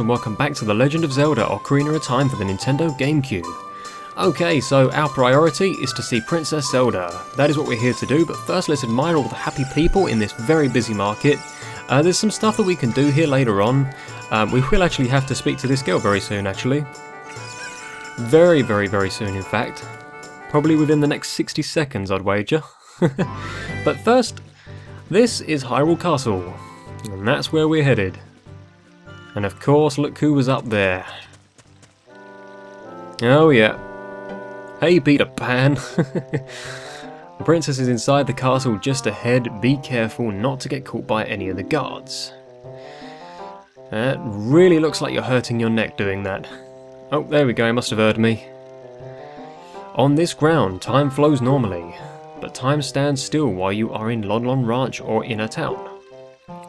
And welcome back to The Legend of Zelda Ocarina of Time for the Nintendo GameCube. Okay, so our priority is to see Princess Zelda. That is what we're here to do, but first let's admire all the happy people in this very busy market. There's some stuff that we can do here later on. We will actually have to speak to this girl very soon, actually. Very soon, in fact. Probably within the next 60 seconds, I'd wager. But first, this is Hyrule Castle, and that's where we're headed. And of course, look who was up there. Oh yeah. Hey Peter Pan. The princess is inside the castle just ahead. Be careful not to get caught by any of the guards. That really looks like you're hurting your neck doing that. Oh, there we go, he must have heard me. On this ground, time flows normally, but time stands still while you are in Lon Lon Ranch or in a town.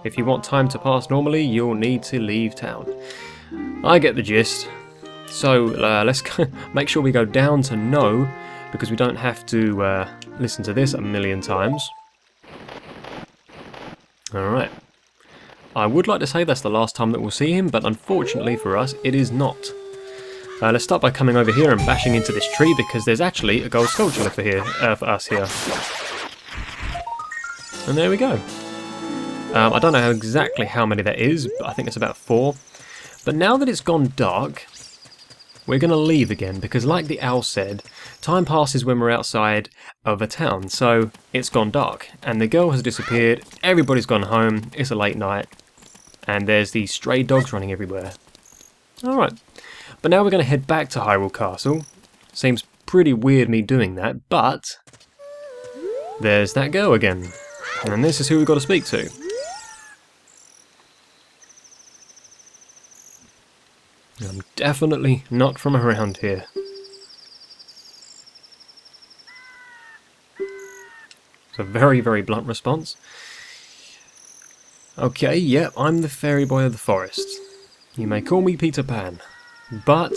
If you want time to pass normally, you'll need to leave town. I get the gist. So let's make sure we go down to no, because we don't have to listen to this a million times. Alright. I would like to say that's the last time that we'll see him, but unfortunately for us, it is not. Let's start by coming over here and bashing into this tree, because there's actually a gold sculpture for us here. And there we go. I don't know exactly how many that is, but I think it's about 4. But now that it's gone dark, we're going to leave again, because like the owl said, time passes when we're outside of a town, so it's gone dark, and the girl has disappeared, everybody's gone home, it's a late night, and there's these stray dogs running everywhere. Alright, but now we're going to head back to Hyrule Castle. Seems pretty weird me doing that, but there's that girl again, and this is who we've got to speak to. I'm definitely not from around here. It's a very blunt response. Okay, yep, I'm the fairy boy of the forest. You may call me Peter Pan. But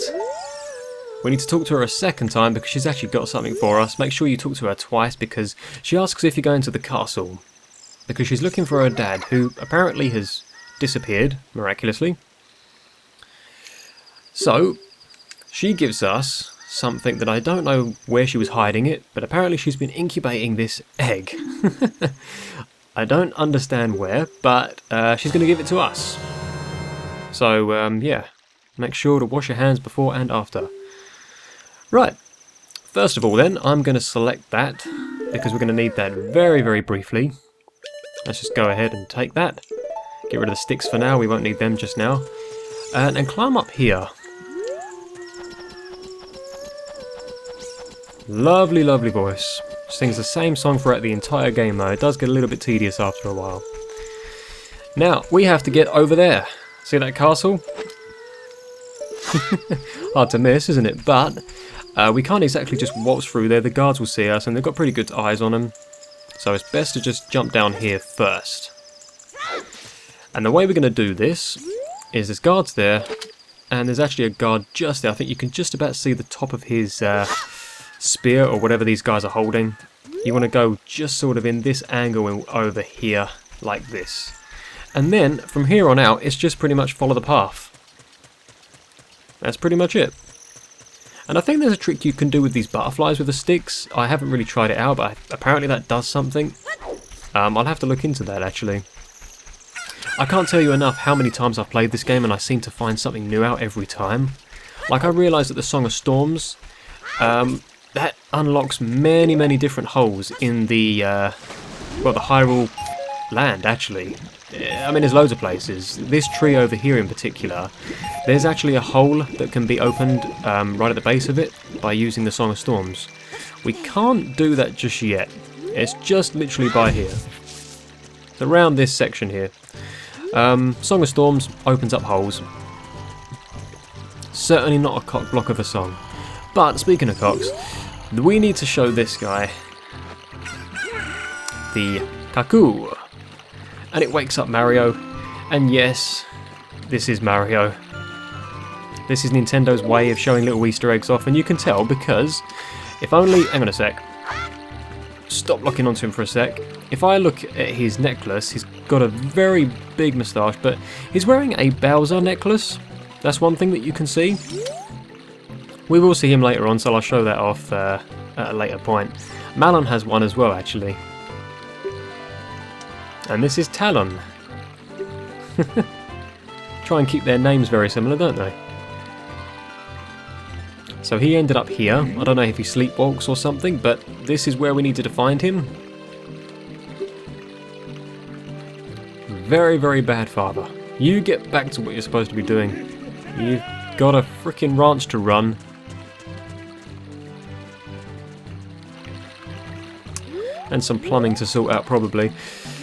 we need to talk to her a second time because she's actually got something for us. Make sure you talk to her twice because she asks if you're going to the castle. Because she's looking for her dad, who apparently has disappeared, miraculously. So, she gives us something that I don't know where she was hiding it, but apparently she's been incubating this egg. I don't understand where, but she's going to give it to us. So, yeah, make sure to wash your hands before and after. Right, first of all then, I'm going to select that, because we're going to need that very briefly. Let's just go ahead and take that. Get rid of the sticks for now, we won't need them just now. And climb up here. Lovely voice. Sings the same song throughout the entire game though. It does get a little bit tedious after a while. Now, we have to get over there. See that castle? Hard to miss, isn't it? But we can't exactly just waltz through there. The guards will see us and they've got pretty good eyes on them. So it's best to just jump down here first. And the way we're going to do this is there's guards there. And there's actually a guard just there. I think you can just about see the top of his spear or whatever these guys are holding. You want to go just sort of in this angle over here like this. And then from here on out it's just pretty much follow the path. That's pretty much it. And I think there's a trick you can do with these butterflies with the sticks. I haven't really tried it out, but apparently that does something. I'll have to look into that actually. I can't tell you enough how many times I've played this game and I seem to find something new out every time. Like I realised that the Song of Storms, that unlocks many different holes in the, well, the Hyrule land actually. I mean, there's loads of places. This tree over here in particular, there's actually a hole that can be opened right at the base of it by using the Song of Storms. We can't do that just yet. It's just literally by here. It's around this section here. Song of Storms opens up holes. Certainly not a cock block of a song. But speaking of cocks, we need to show this guy the Kaku. And it wakes up Mario. And yes, this is Mario. This is Nintendo's way of showing little Easter eggs off, and you can tell because if only... hang on a sec. Stop locking onto him for a sec. If I look at his necklace, he's got a very big moustache, but he's wearing a Bowser necklace. That's one thing that you can see. We will see him later on, so I'll show that off at a later point. Malon has one as well, actually. And this is Talon. Try and keep their names very similar, don't they? So he ended up here. I don't know if he sleepwalks or something, but this is where we needed to find him. Very, very bad father. You get back to what you're supposed to be doing. You've got a freaking ranch to run. And some plumbing to sort out, probably.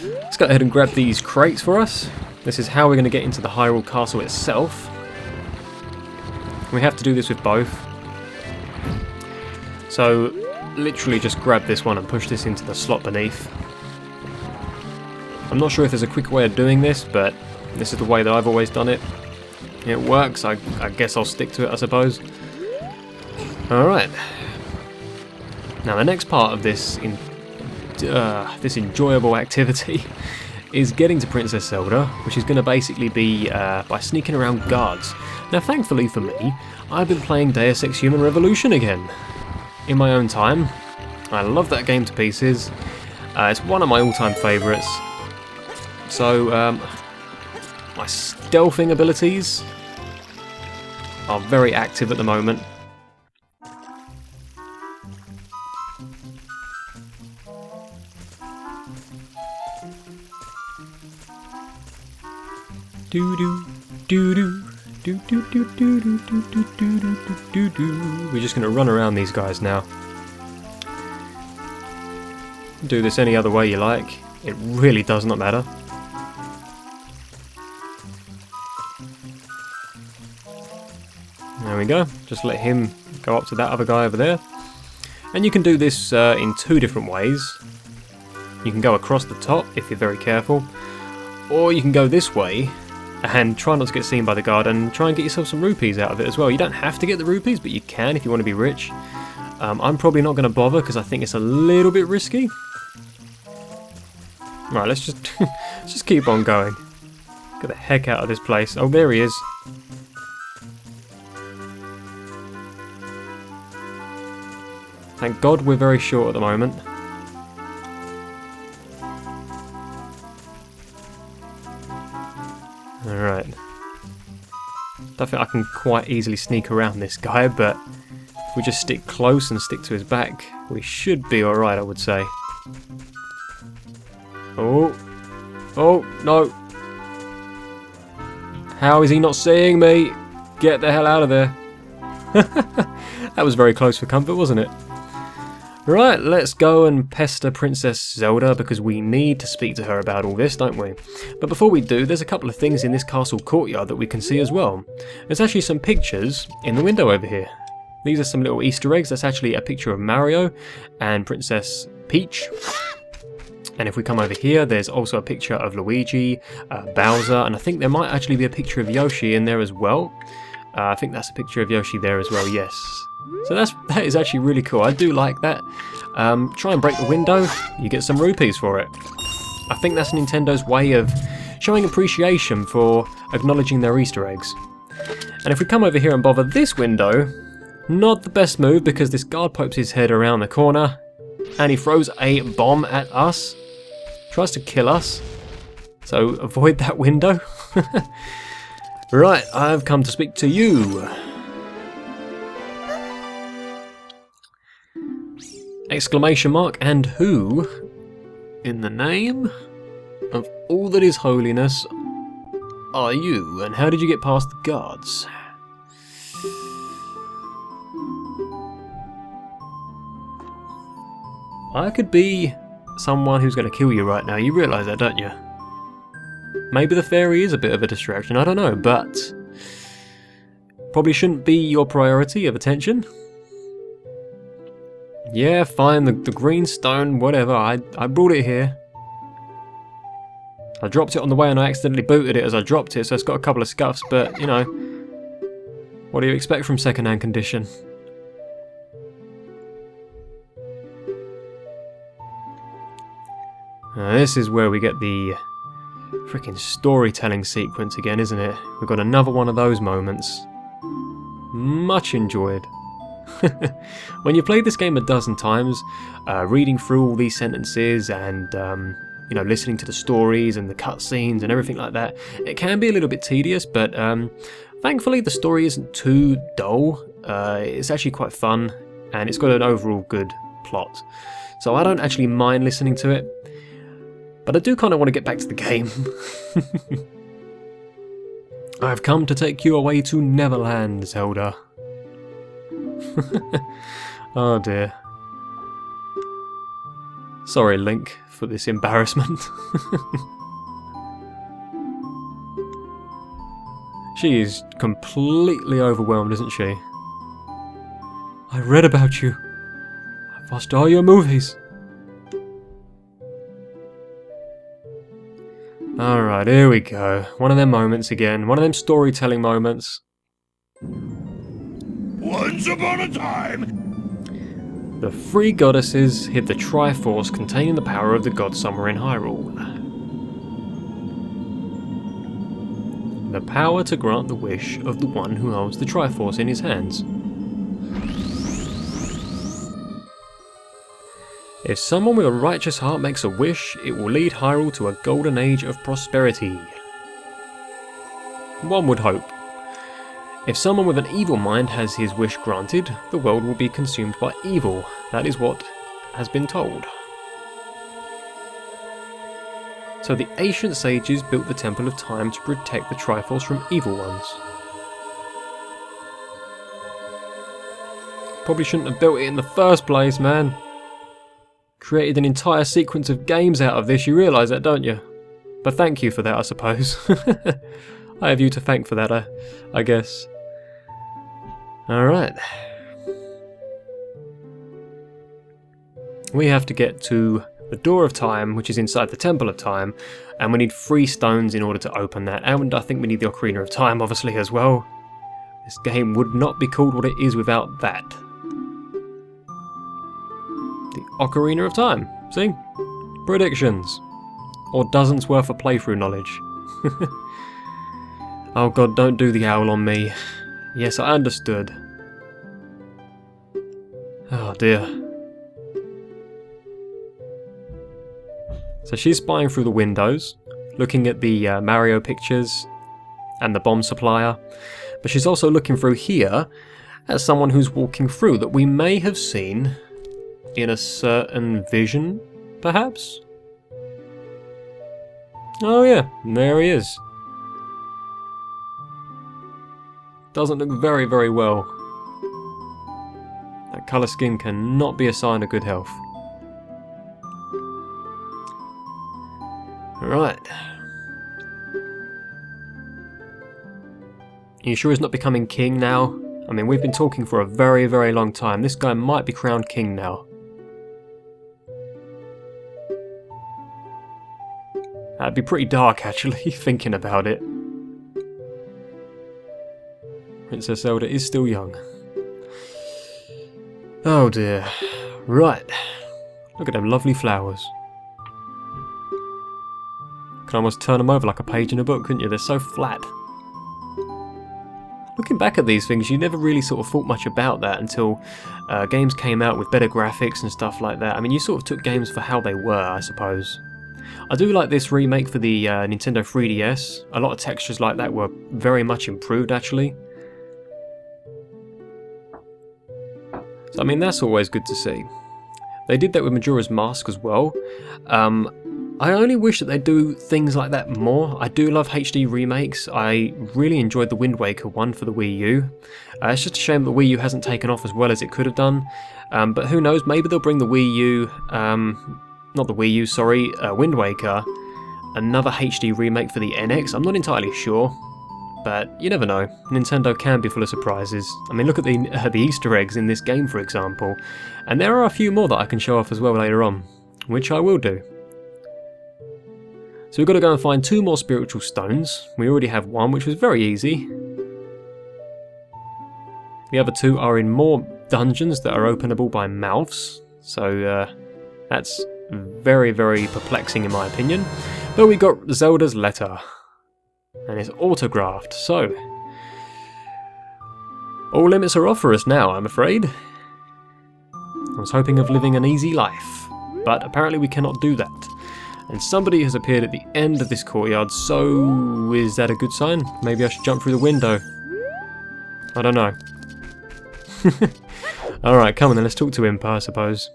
Let's go ahead and grab these crates for us. This is how we're going to get into the Hyrule Castle itself. We have to do this with both. So, literally just grab this one and push this into the slot beneath. I'm not sure if there's a quick way of doing this, but this is the way that I've always done it. It works, I guess I'll stick to it, I suppose. Alright. Now the next part of this enjoyable activity is getting to Princess Zelda, which is going to basically be by sneaking around guards. Now thankfully for me, I've been playing Deus Ex Human Revolution again, in my own time. I love that game to pieces. It's one of my all-time favourites. So, my stealthing abilities are very active at the moment. Do do do do do do do do do do do do do. We're just going to run around these guys now. Do this any other way you like. It really does not matter. There we go. Just let him go up to that other guy over there. And you can do this in two different ways. You can go across the top if you're very careful, or you can go this way and try not to get seen by the guard and try and get yourself some rupees out of it as well. You don't have to get the rupees, but you can if you want to be rich. I'm probably not going to bother because I think it's a little bit risky. Right, let's just let's just keep on going. Get the heck out of this place. Oh, there he is. Thank God we're very short at the moment. Alright. Don't think I can quite easily sneak around this guy, but if we just stick close and stick to his back, we should be alright, I would say. Oh. Oh, no. How is he not seeing me? Get the hell out of there. That was very close for comfort, wasn't it? Right, let's go and pester Princess Zelda because we need to speak to her about all this, don't we? But before we do, there's a couple of things in this castle courtyard that we can see as well. There's actually some pictures in the window over here. These are some little Easter eggs. That's actually a picture of Mario and Princess Peach. And if we come over here, there's also a picture of Luigi, Bowser, and I think there might actually be a picture of Yoshi in there as well. I think that's a picture of Yoshi there as well, yes. So that is actually really cool. I do like that. Try and break the window, you get some rupees for it. I think that's Nintendo's way of showing appreciation for acknowledging their Easter eggs. And if we come over here and bother this window, not the best move because this guard pokes his head around the corner and he throws a bomb at us. Tries to kill us. So avoid that window. Right, I've come to speak to you. Exclamation mark, and who, in the name of all that is holiness, are you, and how did you get past the guards? I could be someone who's going to kill you right now, you realise that, don't you? Maybe the fairy is a bit of a distraction, I don't know, but probably shouldn't be your priority of attention. Yeah, fine, the green stone, whatever, I brought it here. I dropped it on the way and I accidentally booted it as I dropped it, so it's got a couple of scuffs, but, you know, what do you expect from second-hand condition? This is where we get the Freaking storytelling sequence again, isn't it? We've got another one of those moments. Much enjoyed. When you play this game a dozen times, reading through all these sentences and you know, listening to the stories and the cutscenes and everything like that, it can be a little bit tedious, but thankfully the story isn't too dull. It's actually quite fun, and it's got an overall good plot. So I don't actually mind listening to it, but I do kind of want to get back to the game. I've come to take you away to Neverland, Zelda. Oh dear. Sorry, Link, for this embarrassment. She is completely overwhelmed, isn't she? I read about you. I've watched all your movies. Alright, here we go. One of them moments again. One of them storytelling moments. Once upon a time, the three goddesses hid the Triforce containing the power of the gods somewhere in Hyrule. The power to grant the wish of the one who holds the Triforce in his hands. If someone with a righteous heart makes a wish, it will lead Hyrule to a golden age of prosperity. One would hope. If someone with an evil mind has his wish granted, the world will be consumed by evil. That is what has been told. So the ancient sages built the Temple of Time to protect the Triforce from evil ones. Probably shouldn't have built it in the first place, man. Created an entire sequence of games out of this, you realise that, don't you? But thank you for that, I suppose. I have you to thank for that, I guess. Alright. We have to get to the Door of Time, which is inside the Temple of Time, and we need 3 stones in order to open that, and I think we need the Ocarina of Time, obviously, as well. This game would not be called what it is without that. The Ocarina of Time. See? Predictions. Or dozens worth of playthrough knowledge. Oh god, don't do the owl on me. Yes, I understood. Oh dear. So she's spying through the windows, looking at the Mario pictures and the bomb supplier, but she's also looking through here at someone who's walking through that we may have seen in a certain vision, perhaps? Oh yeah, there he is. Doesn't look very, very well. That colour scheme cannot be a sign of good health. Right. Are you sure he's not becoming king now? I mean, we've been talking for a very, very long time. This guy might be crowned king now. That'd be pretty dark, actually, thinking about it. Princess Zelda is still young. Oh dear. Right. Look at them lovely flowers. Can almost turn them over like a page in a book, couldn't you? They're so flat. Looking back at these things, you never really sort of thought much about that until games came out with better graphics and stuff like that. I mean, you sort of took games for how they were, I suppose. I do like this remake for the Nintendo 3DS. A lot of textures like that were very much improved, actually. So, I mean, that's always good to see. They did that with Majora's Mask as well. I only wish that they do things like that more. I do love HD remakes. I really enjoyed the Wind Waker one for the Wii U. It's just a shame the Wii U hasn't taken off as well as it could have done. But who knows, maybe they'll bring the Wii U, not the Wii U, sorry, Wind Waker, another HD remake for the NX. I'm not entirely sure, but you never know. Nintendo can be full of surprises. I mean, look at the Easter eggs in this game, for example. And there are a few more that I can show off as well later on, which I will do. So we've got to go and find 2 more spiritual stones. We already have one, which was very easy. The other 2 are in more dungeons that are openable by mouths. So that's very, very perplexing in my opinion. But we got Zelda's letter. And it's autographed, so... all limits are off for us now, I'm afraid. I was hoping of living an easy life, but apparently we cannot do that. And somebody has appeared at the end of this courtyard, so is that a good sign? Maybe I should jump through the window. I don't know. Alright, come on then, let's talk to Impa, I suppose.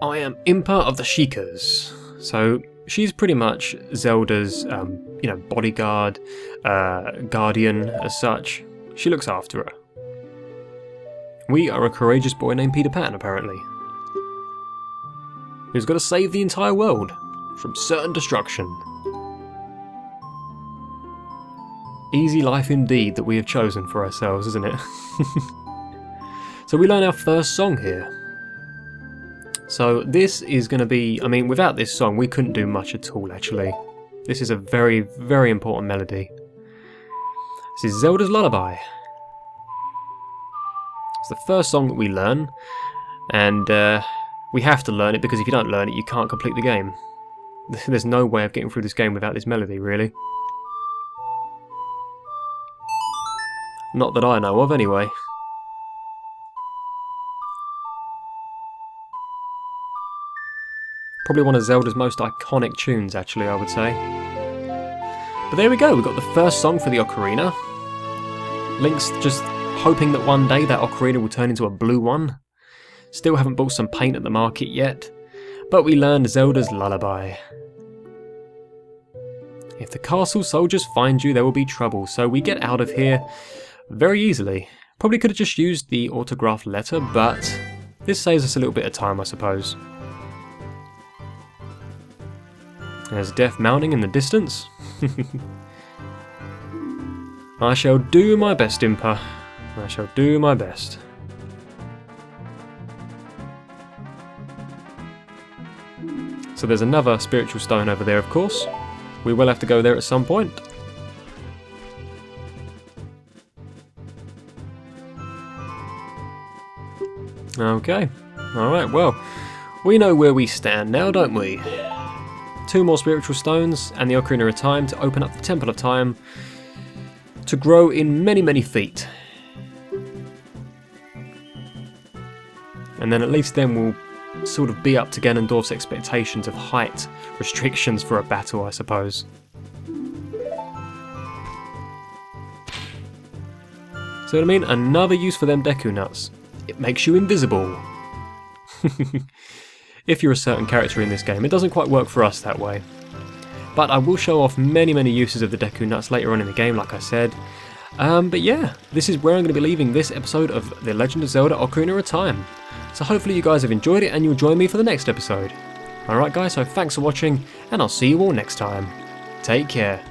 I am Impa of the Sheikahs. So, she's pretty much Zelda's, bodyguard, guardian as such. She looks after her. We are a courageous boy named Peter Pan, apparently, who's got to save the entire world from certain destruction. Easy life indeed that we have chosen for ourselves, isn't it? So we learn our first song here. So this is going to be, I mean, without this song we couldn't do much at all, actually. This is a very, very important melody. This is Zelda's Lullaby. It's the first song that we learn, and we have to learn it because if you don't learn it you can't complete the game. There's no way of getting through this game without this melody, really. Not that I know of, anyway. Probably one of Zelda's most iconic tunes, actually, I would say. But there we go, we got the first song for the Ocarina. Link's just hoping that one day that Ocarina will turn into a blue one. Still haven't bought some paint at the market yet, but we learned Zelda's Lullaby. If the castle soldiers find you, there will be trouble, so we get out of here very easily. Probably could have just used the autographed letter, but this saves us a little bit of time, I suppose. There's death mounting in the distance. I shall do my best, Impa. I shall do my best. So there's another spiritual stone over there, of course. We will have to go there at some point. Okay. Alright, well, we know where we stand now, don't we? 2 more spiritual stones and the Ocarina of Time to open up the Temple of Time to grow in many, many feet. And then at least then we'll sort of be up to Ganondorf's expectations of height restrictions for a battle, I suppose. So what I mean? Another use for them Deku Nuts. It makes you invisible. If you're a certain character in this game, it doesn't quite work for us that way. But I will show off many, many uses of the Deku Nuts later on in the game, like I said. But yeah, this is where I'm going to be leaving this episode of The Legend of Zelda Ocarina of Time. So hopefully you guys have enjoyed it and you'll join me for the next episode. Alright guys, so thanks for watching, and I'll see you all next time. Take care.